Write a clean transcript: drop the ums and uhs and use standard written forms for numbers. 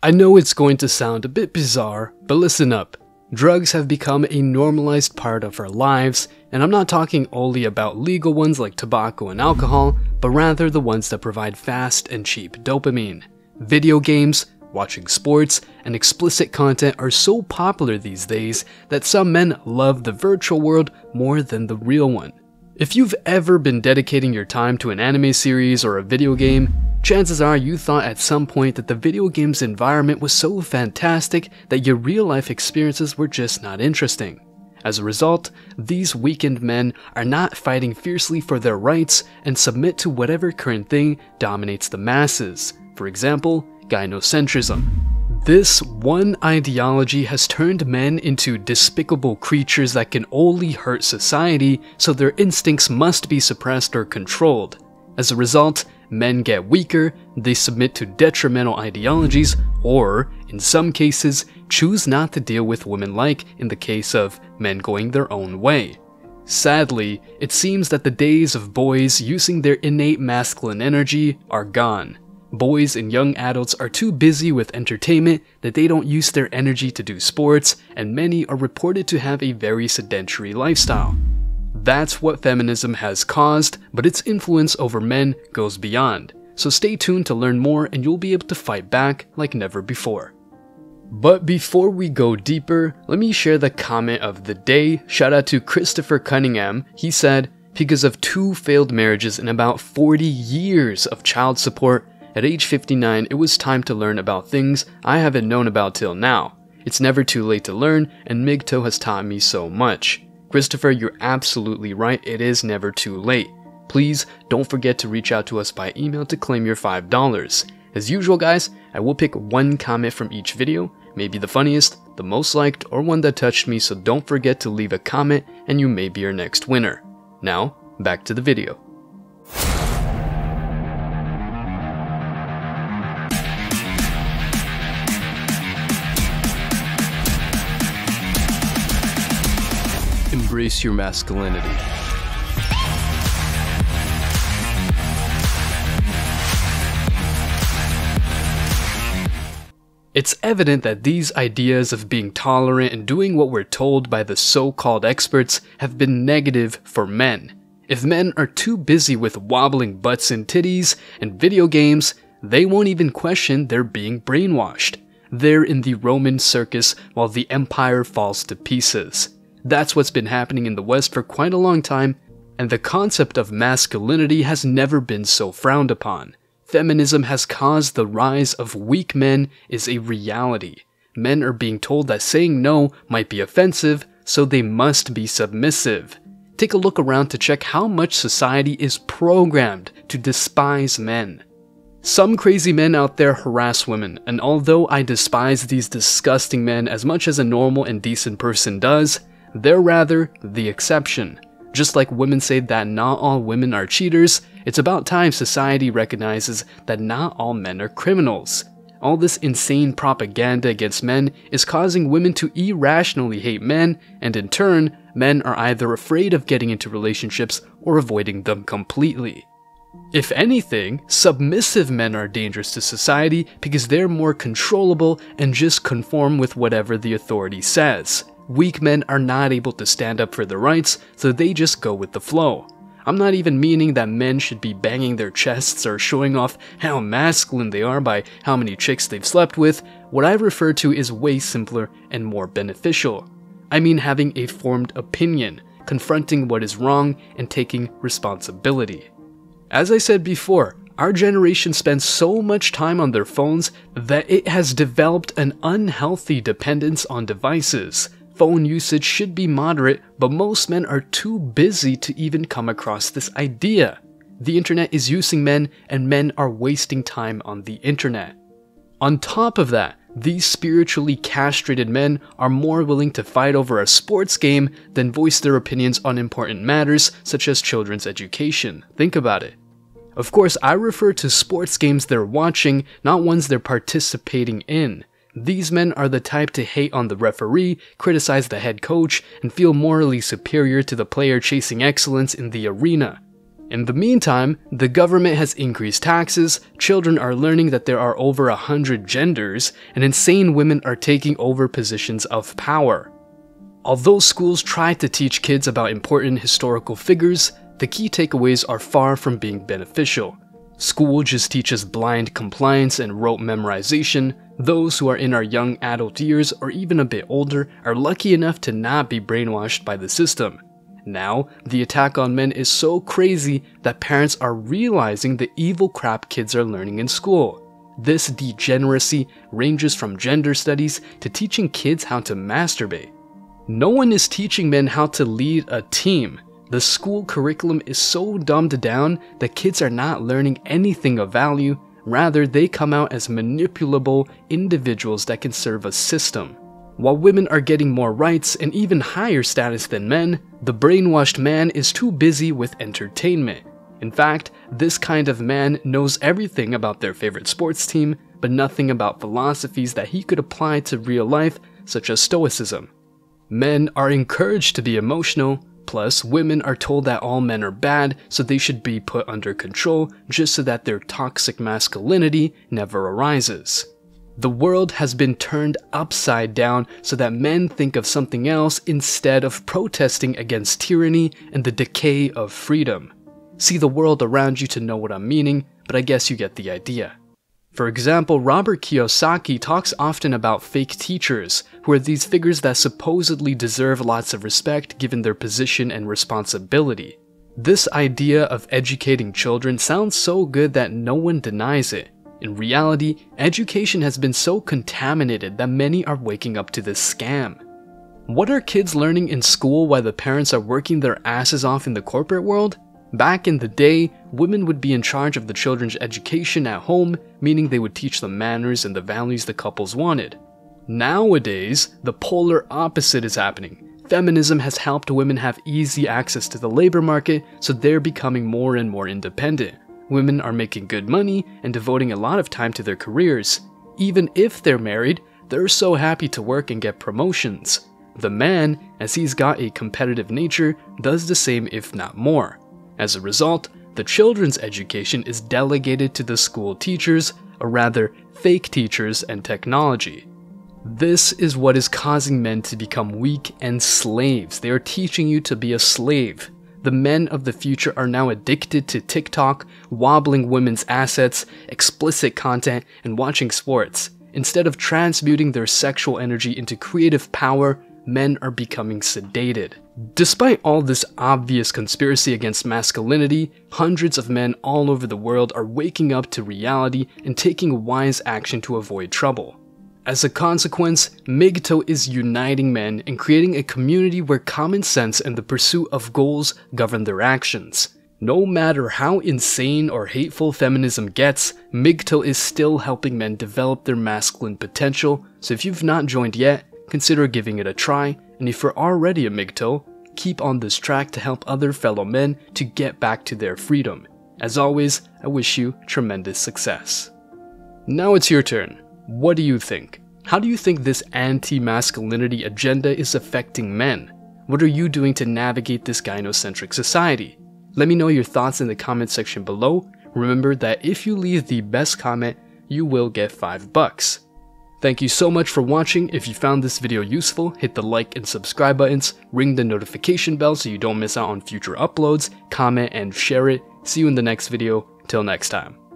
I know it's going to sound a bit bizarre, but listen up. Drugs have become a normalized part of our lives, and I'm not talking only about legal ones like tobacco and alcohol, but rather the ones that provide fast and cheap dopamine. Video games, watching sports, and explicit content are so popular these days that some men love the virtual world more than the real one. If you've ever been dedicating your time to an anime series or a video game, chances are you thought at some point that the video game's environment was so fantastic that your real-life experiences were just not interesting. As a result, these weakened men are not fighting fiercely for their rights and submit to whatever current thing dominates the masses. For example, gynocentrism. This one ideology has turned men into despicable creatures that can only hurt society, so their instincts must be suppressed or controlled. As a result, men get weaker, they submit to detrimental ideologies, or, in some cases, choose not to deal with women, like in the case of men going their own way. Sadly, it seems that the days of boys using their innate masculine energy are gone. Boys and young adults are too busy with entertainment that they don't use their energy to do sports, and many are reported to have a very sedentary lifestyle. That's what feminism has caused, but its influence over men goes beyond. So stay tuned to learn more and you'll be able to fight back like never before. But before we go deeper, let me share the comment of the day. Shout out to Christopher Cunningham. He said, "Because of 2 failed marriages and about 40 years of child support, at age 59, it was time to learn about things I haven't known about till now. It's never too late to learn, and mgtow has taught me so much." Christopher, you're absolutely right, it is never too late. Please don't forget to reach out to us by email to claim your $5. As usual guys, I will pick one comment from each video, maybe the funniest, the most liked, or one that touched me, so don't forget to leave a comment and you may be our next winner. Now, back to the video. Embrace your masculinity. It's evident that these ideas of being tolerant and doing what we're told by the so-called experts have been negative for men. If men are too busy with wobbling butts and titties and video games, they won't even question they're being brainwashed. They're in the Roman circus while the empire falls to pieces. That's what's been happening in the West for quite a long time, and the concept of masculinity has never been so frowned upon. Feminism has caused the rise of weak men is a reality. Men are being told that saying no might be offensive, so they must be submissive. Take a look around to check how much society is programmed to despise men. Some crazy men out there harass women, and although I despise these disgusting men as much as a normal and decent person does, they're rather the exception. Just like women say that not all women are cheaters, it's about time society recognizes that not all men are criminals. All this insane propaganda against men is causing women to irrationally hate men, and in turn, men are either afraid of getting into relationships or avoiding them completely. If anything, submissive men are dangerous to society because they're more controllable and just conform with whatever the authority says. Weak men are not able to stand up for their rights, so they just go with the flow. I'm not even meaning that men should be banging their chests or showing off how masculine they are by how many chicks they've slept with. What I refer to is way simpler and more beneficial. I mean having a formed opinion, confronting what is wrong, and taking responsibility. As I said before, our generation spends so much time on their phones that it has developed an unhealthy dependence on devices. Phone usage should be moderate, but most men are too busy to even come across this idea. The internet is using men, and men are wasting time on the internet. On top of that, these spiritually castrated men are more willing to fight over a sports game than voice their opinions on important matters such as children's education. Think about it. Of course, I refer to sports games they're watching, not ones they're participating in. These men are the type to hate on the referee, criticize the head coach, and feel morally superior to the player chasing excellence in the arena. In the meantime, the government has increased taxes, children are learning that there are over 100 genders, and insane women are taking over positions of power. Although schools try to teach kids about important historical figures, the key takeaways are far from being beneficial. School just teaches blind compliance and rote memorization. Those who are in our young adult years or even a bit older are lucky enough to not be brainwashed by the system. Now, the attack on men is so crazy that parents are realizing the evil crap kids are learning in school. This degeneracy ranges from gender studies to teaching kids how to masturbate. No one is teaching men how to lead a team. The school curriculum is so dumbed down that kids are not learning anything of value. Rather, they come out as manipulable individuals that can serve a system. While women are getting more rights and even higher status than men, the brainwashed man is too busy with entertainment. In fact, this kind of man knows everything about their favorite sports team, but nothing about philosophies that he could apply to real life, such as stoicism. Men are encouraged to be emotional, plus women are told that all men are bad, so they should be put under control just so that their toxic masculinity never arises. The world has been turned upside down so that men think of something else instead of protesting against tyranny and the decay of freedom. See the world around you to know what I'm meaning, but I guess you get the idea. For example, Robert Kiyosaki talks often about fake teachers, who are these figures that supposedly deserve lots of respect given their position and responsibility. This idea of educating children sounds so good that no one denies it. In reality, education has been so contaminated that many are waking up to this scam. What are kids learning in school while the parents are working their asses off in the corporate world? Back in the day, women would be in charge of the children's education at home, meaning they would teach them manners and the values the couples wanted. Nowadays, the polar opposite is happening. Feminism has helped women have easy access to the labor market, so they're becoming more and more independent. Women are making good money and devoting a lot of time to their careers. Even if they're married, they're so happy to work and get promotions. The man, as he's got a competitive nature, does the same if not more. As a result, the children's education is delegated to the school teachers, or rather, fake teachers and technology. This is what is causing men to become weak and slaves. They are teaching you to be a slave. The men of the future are now addicted to TikTok, wobbling women's assets, explicit content, and watching sports. Instead of transmuting their sexual energy into creative power, men are becoming sedated. Despite all this obvious conspiracy against masculinity, hundreds of men all over the world are waking up to reality and taking wise action to avoid trouble. As a consequence, mgtow is uniting men and creating a community where common sense and the pursuit of goals govern their actions. No matter how insane or hateful feminism gets, mgtow is still helping men develop their masculine potential, so if you've not joined yet, consider giving it a try, and if you're already a mgtow, keep on this track to help other fellow men to get back to their freedom. As always, I wish you tremendous success. Now it's your turn. What do you think? How do you think this anti-masculinity agenda is affecting men? What are you doing to navigate this gynocentric society? Let me know your thoughts in the comment section below. Remember that if you leave the best comment, you will get $5. Thank you so much for watching. If you found this video useful, hit the like and subscribe buttons, ring the notification bell so you don't miss out on future uploads, comment and share it. See you in the next video. Till next time.